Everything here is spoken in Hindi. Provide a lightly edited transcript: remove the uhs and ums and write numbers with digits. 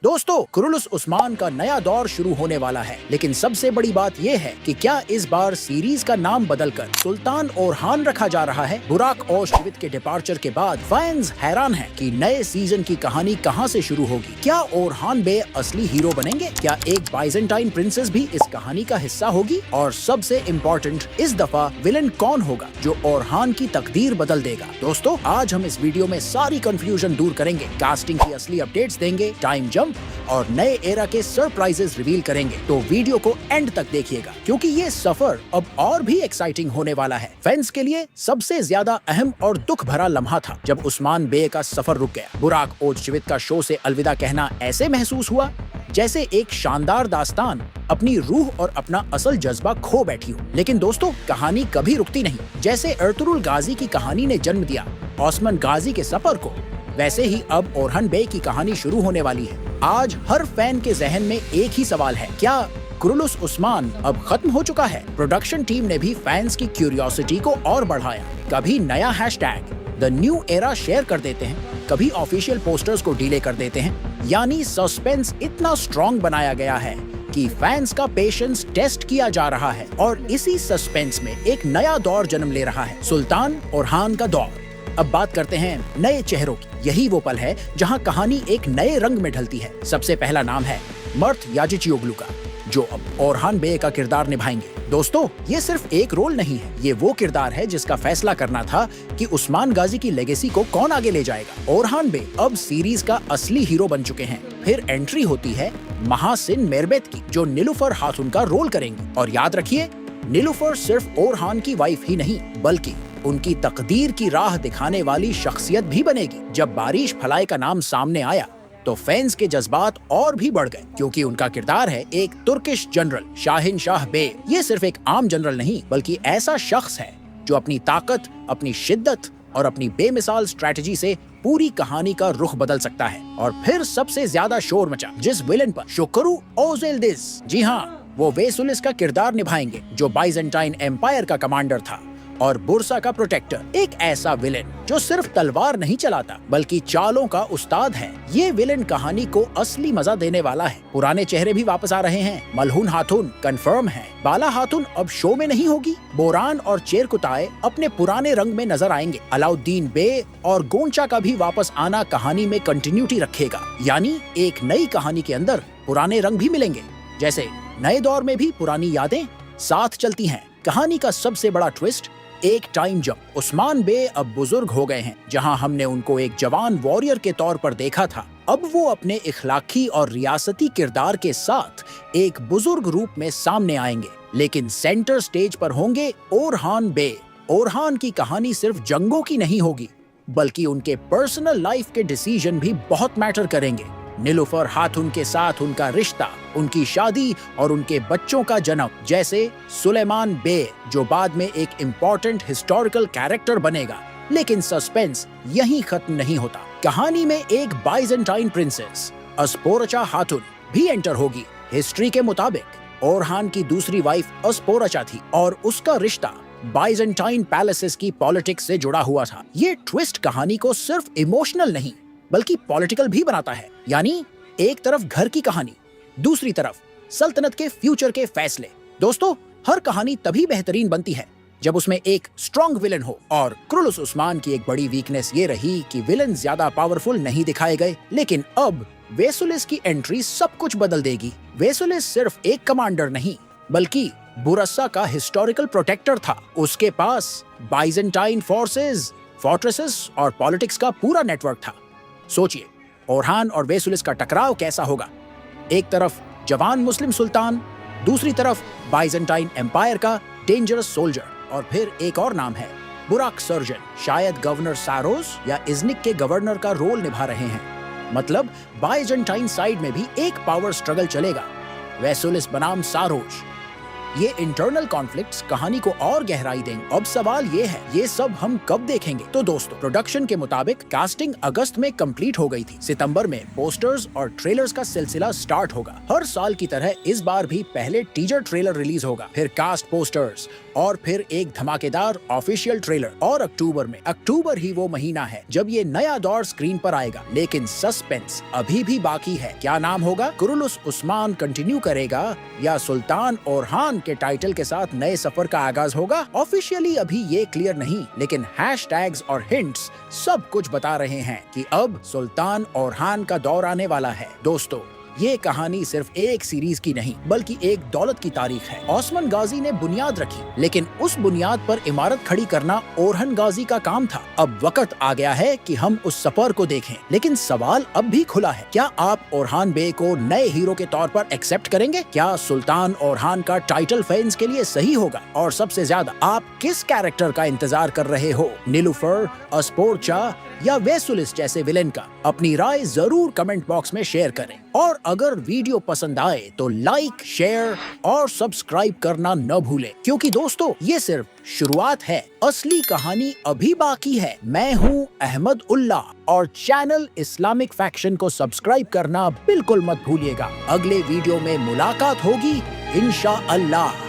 दोस्तों, कुरुलुस उस्मान का नया दौर शुरू होने वाला है, लेकिन सबसे बड़ी बात यह है कि क्या इस बार सीरीज का नाम बदलकर सुल्तान ओरहान रखा जा रहा है। बुराक ओज़चवित के डिपार्चर के बाद फैंस हैरान हैं कि नए सीजन की कहानी कहां से शुरू होगी। क्या ओरहान बे असली हीरो बनेंगे? क्या एक बाइजेंटाइन प्रिंसेस भी इस कहानी का हिस्सा होगी? और सबसे इम्पोर्टेंट, इस दफा विलन कौन होगा जो ओरहान की तकदीर बदल देगा? दोस्तों, आज हम इस वीडियो में सारी कंफ्यूजन दूर करेंगे, कास्टिंग की असली अपडेट्स देंगे, टाइम जंप और नए एरा के सरप्राइजेस रिवील करेंगे। तो वीडियो को एंड तक देखिएगा, क्योंकि ये सफर अब और भी एक्साइटिंग होने वाला है। फैंस के लिए सबसे ज्यादा अहम और दुख भरा लम्हा था जब उस्मान बे का सफर रुक गया। बुराक ओज़चवित का शो से अलविदा कहना ऐसे महसूस हुआ जैसे एक शानदार दास्तान अपनी रूह और अपना असल जज्बा खो बैठी हो। लेकिन दोस्तों, कहानी कभी रुकती नहीं। जैसे अर्तुगरुल गाजी की कहानी ने जन्म दिया ओस्मान गाजी के सफर को, वैसे ही अब ओरहान बे की कहानी शुरू होने वाली है। आज हर फैन के जहन में एक ही सवाल है, क्या कुरुलुस उस्मान अब खत्म हो चुका है? प्रोडक्शन टीम ने भी फैंस की क्यूरियोसिटी को और बढ़ाया। कभी नया hashtag the new era share कर देते हैं, कभी ऑफिशियल पोस्टर्स को डिले कर देते हैं। यानी सस्पेंस इतना स्ट्रॉन्ग बनाया गया है कि फैंस का पेशेंस टेस्ट किया जा रहा है। और इसी सस्पेंस में एक नया दौर जन्म ले रहा है, सुल्तान ओरहान का दौर। अब बात करते हैं नए चेहरों की। यही वो पल है जहां कहानी एक नए रंग में ढलती है। सबसे पहला नाम है मर्थ याजिचयोग्लू का, जो अब ओरहान बे का किरदार निभाएंगे। दोस्तों, ये सिर्फ एक रोल नहीं है, ये वो किरदार है जिसका फैसला करना था कि उस्मान गाजी की लेगेसी को कौन आगे ले जाएगा। ओरहान बे अब सीरीज का असली हीरो बन चुके हैं। फिर एंट्री होती है महासिन मेरबेत की, जो नीलुफर हाथुन का रोल करेंगी। और याद रखिए, नीलुफर सिर्फ ओरहान की वाइफ ही नहीं, बल्कि उनकी तकदीर की राह दिखाने वाली शख्सियत भी बनेगी। जब बारिश फलाए का नाम सामने आया तो फैंस के जज्बात और भी बढ़ गए, क्योंकि उनका किरदार है एक तुर्किश जनरल शाहिन शाह बे। ये सिर्फ एक आम जनरल नहीं, बल्कि ऐसा शख्स है जो अपनी ताकत, अपनी शिद्दत और अपनी बेमिसाल स्ट्रेटजी से पूरी कहानी का रुख बदल सकता है। और फिर सबसे ज्यादा शोर मचा जिस विलन पर, शुक्रू ओज़ेल्दिस। जी हाँ, वो वेसुलिस का किरदार निभाएंगे, जो बाइजेंटाइन एम्पायर का कमांडर था और बुरसा का प्रोटेक्टर। एक ऐसा विलेन जो सिर्फ तलवार नहीं चलाता, बल्कि चालों का उस्ताद है। ये विलेन कहानी को असली मजा देने वाला है। पुराने चेहरे भी वापस आ रहे हैं। मलहून हाथुन कंफर्म है। बाला हाथुन अब शो में नहीं होगी। बोरान और चेरकुताए अपने पुराने रंग में नजर आएंगे। अलाउद्दीन बे और गोंचा का भी वापस आना कहानी में कंटिन्यूटी रखेगा। यानी एक नई कहानी के अंदर पुराने रंग भी मिलेंगे। जैसे नए दौर में भी पुरानी यादें साथ चलती हैं। कहानी का सबसे बड़ा ट्विस्ट, एक टाइम जंप। उस्मान बे अब बुजुर्ग हो गए हैं। जहां हमने उनको एक जवान वॉरियर के तौर पर देखा था, अब वो अपने इखलाकी और रियासती किरदार के साथ एक बुजुर्ग रूप में सामने आएंगे। लेकिन सेंटर स्टेज पर होंगे ओरहान बे। ओरहान की कहानी सिर्फ जंगों की नहीं होगी, बल्कि उनके पर्सनल लाइफ के डिसीजन भी बहुत मैटर करेंगे। नीलुफर हाथुन के साथ उनका रिश्ता, उनकी शादी और उनके बच्चों का जन्म। जैसे सुलेमान बे, जो बाद में एक इम्पोर्टेंट हिस्टोरिकल कैरेक्टर बनेगा। लेकिन सस्पेंस यहीं खत्म नहीं होता। कहानी में एक बाइजेंटाइन प्रिंसेस अस्पोरचा हाथुन भी एंटर होगी। हिस्ट्री के मुताबिक ओरहान की दूसरी वाइफ अस्पोरचा थी और उसका रिश्ता बाइजेंटाइन पैलेसेस की पॉलिटिक्स से जुड़ा हुआ था। ये ट्विस्ट कहानी को सिर्फ इमोशनल नहीं, बल्कि पॉलिटिकल भी बनाता है। यानी एक तरफ घर की कहानी, दूसरी तरफ सल्तनत के फ्यूचर के फैसले। दोस्तों, हर कहानी तभी बेहतरीन बनती है जब उसमें एक स्ट्रॉन्ग विलन हो। और कुरुलुस उस्मान की एक बड़ी वीकनेस ये रही कि विलन ज्यादा पावरफुल नहीं दिखाए गए। लेकिन अब वेसुलिस की एंट्री सब कुछ बदल देगी। वेसुलिस सिर्फ एक कमांडर नहीं, बल्कि बुरसा का हिस्टोरिकल प्रोटेक्टर था। उसके पास बाइजेंटाइन फोर्ट्रेसेस और पॉलिटिक्स का पूरा नेटवर्क था। सोचिए, ओरहान और वेसुलिस का टकराव कैसा होगा। एक तरफ जवान मुस्लिम सुल्तान, दूसरी तरफ बाइजेंटाइन एम्पायर का डेंजरस सोल्जर। और फिर एक और नाम है बुराक सर्जन, शायद गवर्नर सारोस या इज़निक के गवर्नर का रोल निभा रहे हैं। मतलब बाइजेंटाइन साइड में भी एक पावर स्ट्रगल चलेगा। वेसुलिस बनाम सारोस, ये इंटरनल कॉन्फ्लिक्ट्स कहानी को और गहराई देंगे। अब सवाल ये है, ये सब हम कब देखेंगे? तो दोस्तों, प्रोडक्शन के मुताबिक कास्टिंग अगस्त में कंप्लीट हो गई थी। सितंबर में पोस्टर्स और ट्रेलर्स का सिलसिला स्टार्ट होगा। हर साल की तरह इस बार भी पहले टीजर ट्रेलर रिलीज होगा, फिर कास्ट पोस्टर्स और फिर एक धमाकेदार ऑफिशियल ट्रेलर। और अक्टूबर ही वो महीना है जब ये नया दौर स्क्रीन पर आएगा। लेकिन सस्पेंस अभी भी बाकी है। क्या नाम होगा? कुरुलुस उस्मान कंटिन्यू करेगा या सुल्तान ओरहान के टाइटल के साथ नए सफर का आगाज होगा? ऑफिशियली अभी ये क्लियर नहीं, लेकिन हैशटैग्स और हिंट्स सब कुछ बता रहे हैं कि अब सुल्तान ओरहान का दौर आने वाला है। दोस्तों, ये कहानी सिर्फ एक सीरीज की नहीं बल्कि एक दौलत की तारीख है। ओस्मान गाजी ने बुनियाद रखी, लेकिन उस बुनियाद पर इमारत खड़ी करना ओरहन गाजी का काम था। अब वक्त आ गया है कि हम उस सफर को देखें। लेकिन सवाल अब भी खुला है, क्या आप ओरहान बे को नए हीरो के तौर पर एक्सेप्ट करेंगे? क्या सुल्तान ओरहान का टाइटल फैंस के लिए सही होगा? और सबसे ज्यादा आप किस कैरेक्टर का इंतजार कर रहे हो? नीलूफर, अस्पोर्चा या वेसुलिस जैसे विलेन का? अपनी राय जरूर कमेंट बॉक्स में शेयर करें। और अगर वीडियो पसंद आए तो लाइक, शेयर और सब्सक्राइब करना न भूलें, क्योंकि दोस्तों ये सिर्फ शुरुआत है, असली कहानी अभी बाकी है। मैं हूं अहमद उल्ला और चैनल इस्लामिक फैक्शन को सब्सक्राइब करना बिल्कुल मत भूलिएगा। अगले वीडियो में मुलाकात होगी इंशाअल्लाह।